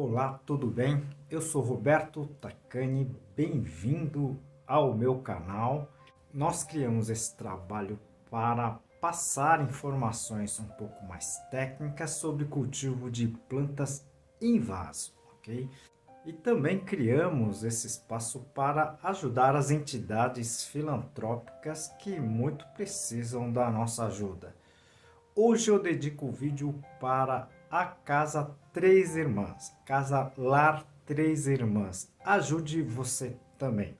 Olá, tudo bem? Eu sou Roberto Tacani, bem-vindo ao meu canal. Nós criamos esse trabalho para passar informações um pouco mais técnicas sobre cultivo de plantas em vaso, ok? E também criamos esse espaço para ajudar as entidades filantrópicas que muito precisam da nossa ajuda. Hoje eu dedico o vídeo para a Casa Três Irmãs, Casa Lar Três Irmãs. Ajude você também.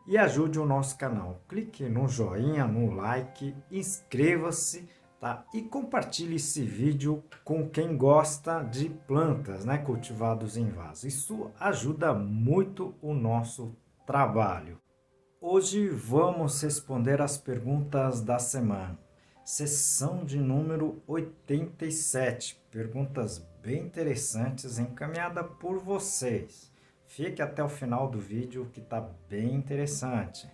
E ajude o nosso canal. Clique no joinha, no like, inscreva-se, tá? E compartilhe esse vídeo com quem gosta de plantas, né, cultivados em vaso. Isso ajuda muito o nosso trabalho. Hoje vamos responder as perguntas da semana. Sessão de número 87. Perguntas bem interessantes encaminhada por vocês. Fique até o final do vídeo que está bem interessante.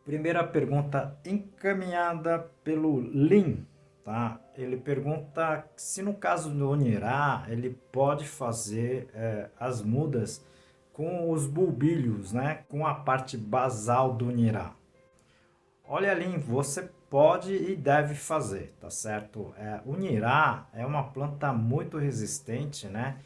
Primeira pergunta encaminhada pelo Lin. Tá? Ele pergunta se no caso do Onirá ele pode fazer as mudas com os bulbilhos, né? Com a parte basal do Onirá. Olha ali, você pode e deve fazer, tá certo? O Nirá é uma planta muito resistente, né?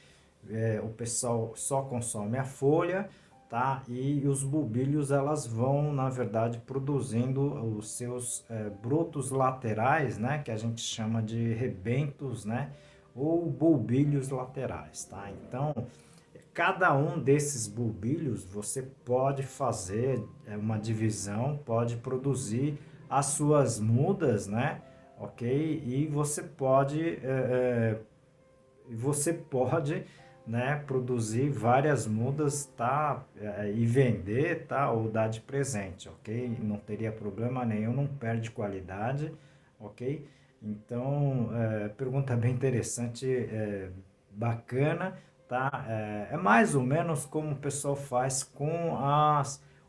O pessoal só consome a folha, tá? E os bulbilhos elas vão, na verdade, produzindo os seus brotos laterais, né? Que a gente chama de rebentos, né? Ou bulbilhos laterais, tá? Então, cada um desses bulbilhos você pode fazer uma divisão, pode produzir as suas mudas, né? Ok? E você pode, né, produzir várias mudas, tá? E vender, tá? Ou dar de presente, ok? Não teria problema nenhum, não perde qualidade, ok? Então, pergunta bem interessante, bacana, tá? É mais ou menos como o pessoal faz com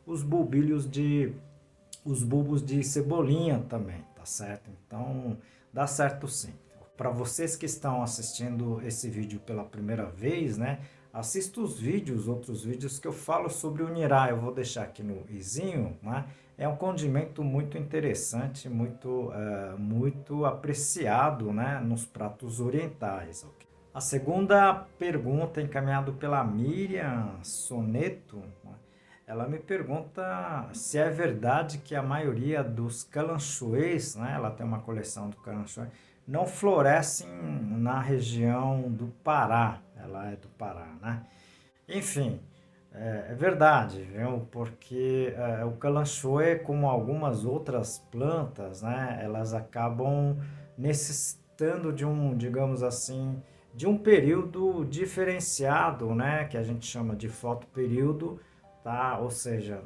os bulbos de cebolinha também, tá certo? Então, dá certo sim. Para vocês que estão assistindo esse vídeo pela primeira vez, né? Assista outros vídeos que eu falo sobre o nirá. Eu vou deixar aqui no izinho, né? É um condimento muito interessante, muito apreciado, né? Nos pratos orientais, ok? A segunda pergunta, encaminhada pela Miriam Soneto, né? Ela me pergunta se é verdade que a maioria dos calanchoês, né? Ela tem uma coleção do calanchoê, não florescem na região do Pará. Ela é do Pará, né? Enfim, é verdade, viu? Porque o calanchoê, como algumas outras plantas, né? Elas acabam necessitando de um, digamos assim, de um período diferenciado, né? Que a gente chama de fotoperíodo, tá? Ou seja,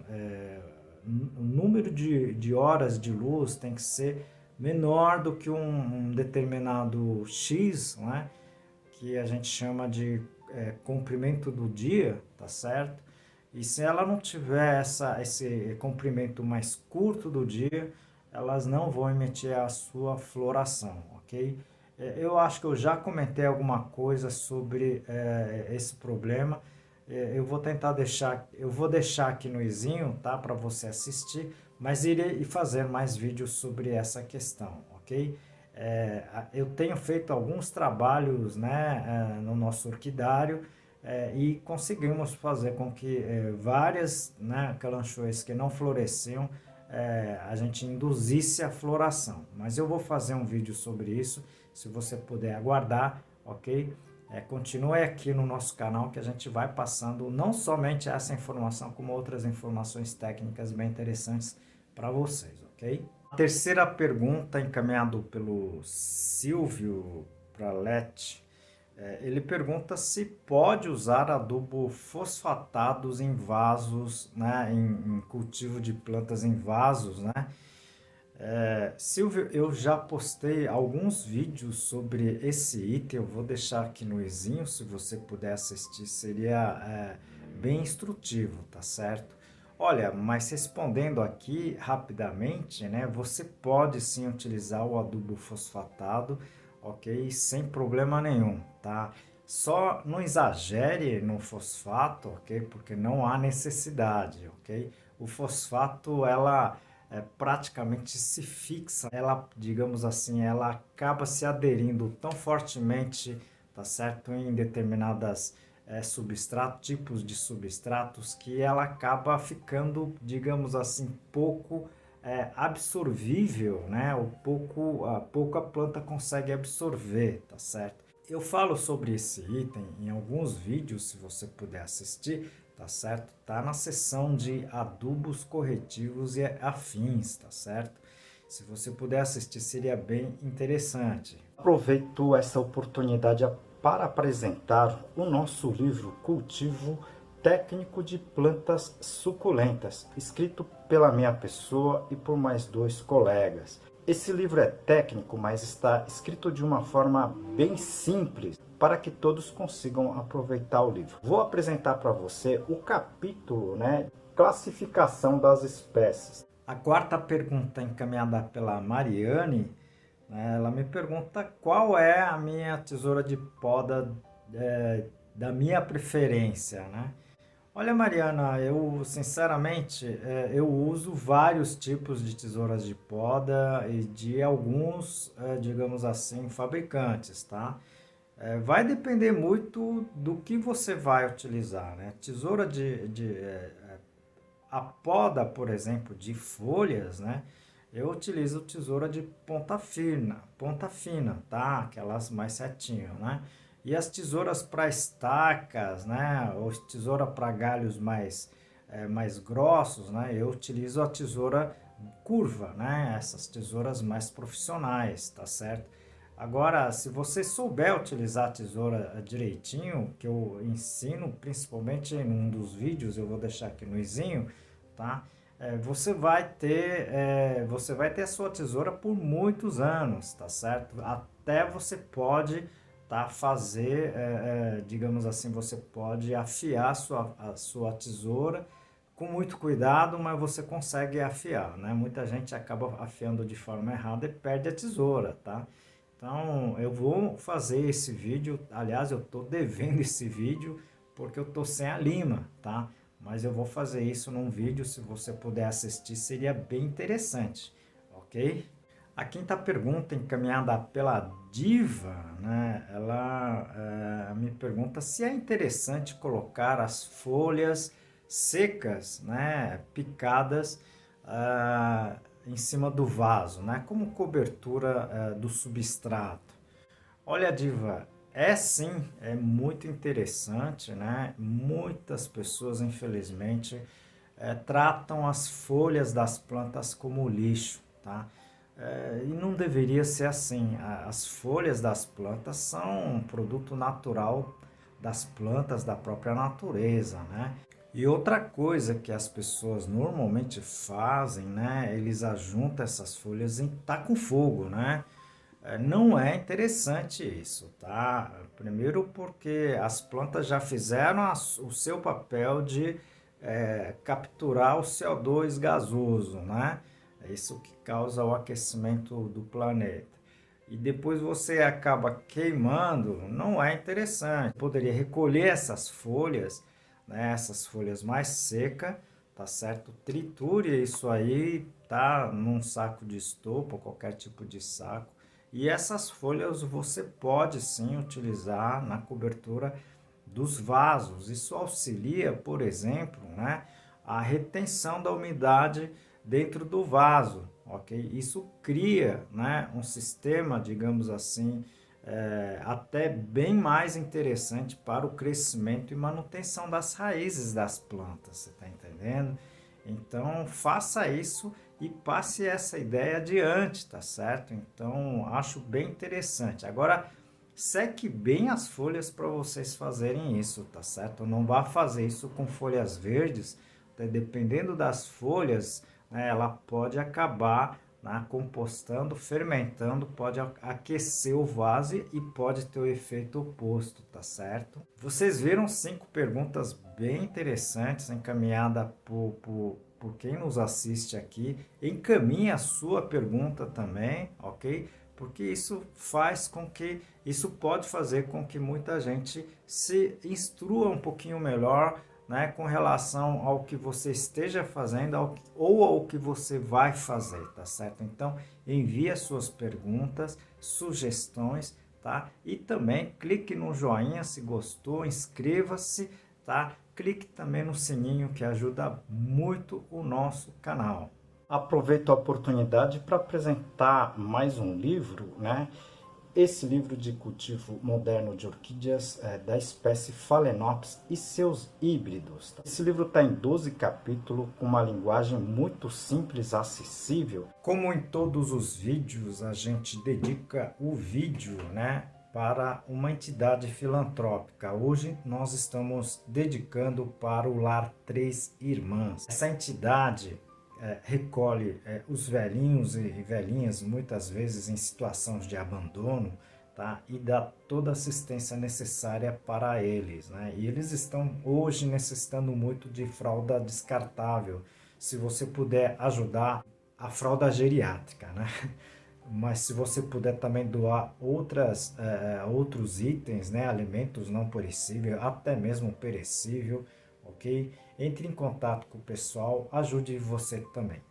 o número de horas de luz tem que ser menor do que um determinado X, né? Que a gente chama de comprimento do dia, tá certo? E se ela não tiver esse comprimento mais curto do dia, elas não vão emitir a sua floração, ok? Eu acho que eu já comentei alguma coisa sobre esse problema. Eu vou deixar aqui no izinho, tá, para você assistir, mas irei fazer mais vídeos sobre essa questão, ok? Eu tenho feito alguns trabalhos, né, no nosso orquidário e conseguimos fazer com que várias, né, calanchoes que não floresciam, a gente induzisse a floração. Mas eu vou fazer um vídeo sobre isso, se você puder aguardar, ok? Continue aqui no nosso canal que a gente vai passando não somente essa informação, como outras informações técnicas bem interessantes para vocês, ok? A terceira pergunta, encaminhado pelo Silvio Praletti, ele pergunta se pode usar adubo fosfatados em vasos, né, em cultivo de plantas em vasos, né? Silvio, eu já postei alguns vídeos sobre esse item, eu vou deixar aqui no izinho, se você puder assistir, seria bem instrutivo, tá certo? Olha, mas respondendo aqui rapidamente, né, você pode sim utilizar o adubo fosfatado, ok? Sem problema nenhum, tá? Só não exagere no fosfato, ok? Porque não há necessidade, ok? O fosfato, ela praticamente se fixa, ela, digamos assim, ela acaba se aderindo tão fortemente, tá certo? Em determinadas tipos de substratos, que ela acaba ficando, digamos assim, pouco absorvível, né? Pouco a planta consegue absorver, tá certo? Eu falo sobre esse item em alguns vídeos, se você puder assistir, tá certo? Tá na seção de adubos corretivos e afins, tá certo? Se você puder assistir, seria bem interessante. Aproveito essa oportunidade para apresentar o nosso livro Cultivo Técnico de Plantas Suculentas, escrito pela minha pessoa e por mais 2 colegas. Esse livro é técnico, mas está escrito de uma forma bem simples para que todos consigam aproveitar o livro. Vou apresentar para você o capítulo, né, classificação das espécies. A quarta pergunta encaminhada pela Mariane, né, ela me pergunta qual é a minha tesoura de poda da minha preferência, né? Olha, Mariana, eu sinceramente eu uso vários tipos de tesouras de poda e de alguns, digamos assim, fabricantes, tá? Vai depender muito do que você vai utilizar, né? Tesoura a poda, por exemplo, de folhas, né? Eu utilizo tesoura de ponta fina, tá? Aquelas mais retinho, né? E as tesouras para estacas, né? Ou tesoura para galhos mais grossos, né? Eu utilizo a tesoura curva, né? Essas tesouras mais profissionais, tá certo? Agora, se você souber utilizar a tesoura direitinho, que eu ensino principalmente em um dos vídeos, eu vou deixar aqui no izinho, tá? Você vai ter a sua tesoura por muitos anos, tá certo? Até você pode fazer, digamos assim, você pode afiar a sua tesoura com muito cuidado, mas você consegue afiar, né? Muita gente acaba afiando de forma errada e perde a tesoura, tá? Então, eu vou fazer esse vídeo, aliás, eu estou devendo esse vídeo porque eu estou sem a lima, tá? Mas eu vou fazer isso num vídeo, se você puder assistir, seria bem interessante, ok? A quinta pergunta, encaminhada pela Diva, né? Ela me pergunta se é interessante colocar as folhas secas, né? Picadas, em cima do vaso, né? Como cobertura do substrato. Olha, Diva, sim, é muito interessante, né? Muitas pessoas, infelizmente, tratam as folhas das plantas como lixo, tá? E não deveria ser assim. As folhas das plantas são um produto natural das plantas, da própria natureza, né? E outra coisa que as pessoas normalmente fazem, né? Eles ajuntam essas folhas em tá com fogo, né? Não é interessante isso, tá? Primeiro porque as plantas já fizeram o seu papel de capturar o CO2 gasoso, né? É isso que causa o aquecimento do planeta. E depois você acaba queimando, não é interessante. Poderia recolher essas folhas, né? Essas folhas mais secas, tá certo? Triture isso aí, tá? Num saco de estopa, qualquer tipo de saco. E essas folhas você pode sim utilizar na cobertura dos vasos. Isso auxilia, por exemplo, né, a retenção da umidade dentro do vaso, ok? Isso cria, né, um sistema, digamos assim, até bem mais interessante para o crescimento e manutenção das raízes das plantas, você está entendendo? Então, faça isso e passe essa ideia adiante, tá certo? Então, acho bem interessante. Agora, seque bem as folhas para vocês fazerem isso, tá certo? Não vá fazer isso com folhas verdes, dependendo das folhas, né, ela pode acabar né? Compostando, fermentando, pode aquecer o vaso e pode ter o efeito oposto, tá certo? Vocês viram 5 perguntas bem interessantes encaminhadas por quem nos assiste aqui. Encaminhe a sua pergunta também, ok? Porque isso faz com que, isso pode fazer com que muita gente se instrua um pouquinho melhor, né, com relação ao que você esteja fazendo ou ao que você vai fazer, tá certo? Então, envie as suas perguntas, sugestões, tá? E também clique no joinha se gostou, inscreva-se, tá? Clique também no sininho que ajuda muito o nosso canal. Aproveito a oportunidade para apresentar mais um livro, né? Esse livro de cultivo moderno de orquídeas da espécie Phalaenopsis e seus híbridos. Esse livro está em 12 capítulos, com uma linguagem muito simples, acessível. Como em todos os vídeos, a gente dedica o vídeo, né, para uma entidade filantrópica. Hoje nós estamos dedicando para o Lar Três Irmãs. Essa entidade recolhe os velhinhos e velhinhas, muitas vezes em situações de abandono, tá? E dá toda a assistência necessária para eles, né? E eles estão hoje necessitando muito de fralda descartável. Se você puder ajudar a fralda geriátrica, né? Mas se você puder também doar outros itens, né? Alimentos não perecíveis, até mesmo perecível, ok? Entre em contato com o pessoal, ajude você também.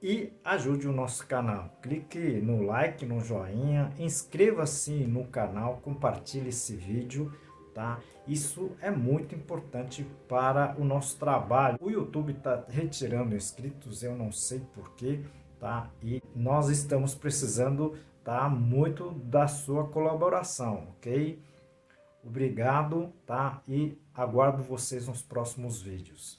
E ajude o nosso canal. Clique no like, no joinha, inscreva-se no canal, compartilhe esse vídeo, tá? Isso é muito importante para o nosso trabalho. O YouTube está retirando inscritos, eu não sei porquê, tá? E nós estamos precisando, tá, muito da sua colaboração, ok? Obrigado, tá? E aguardo vocês nos próximos vídeos.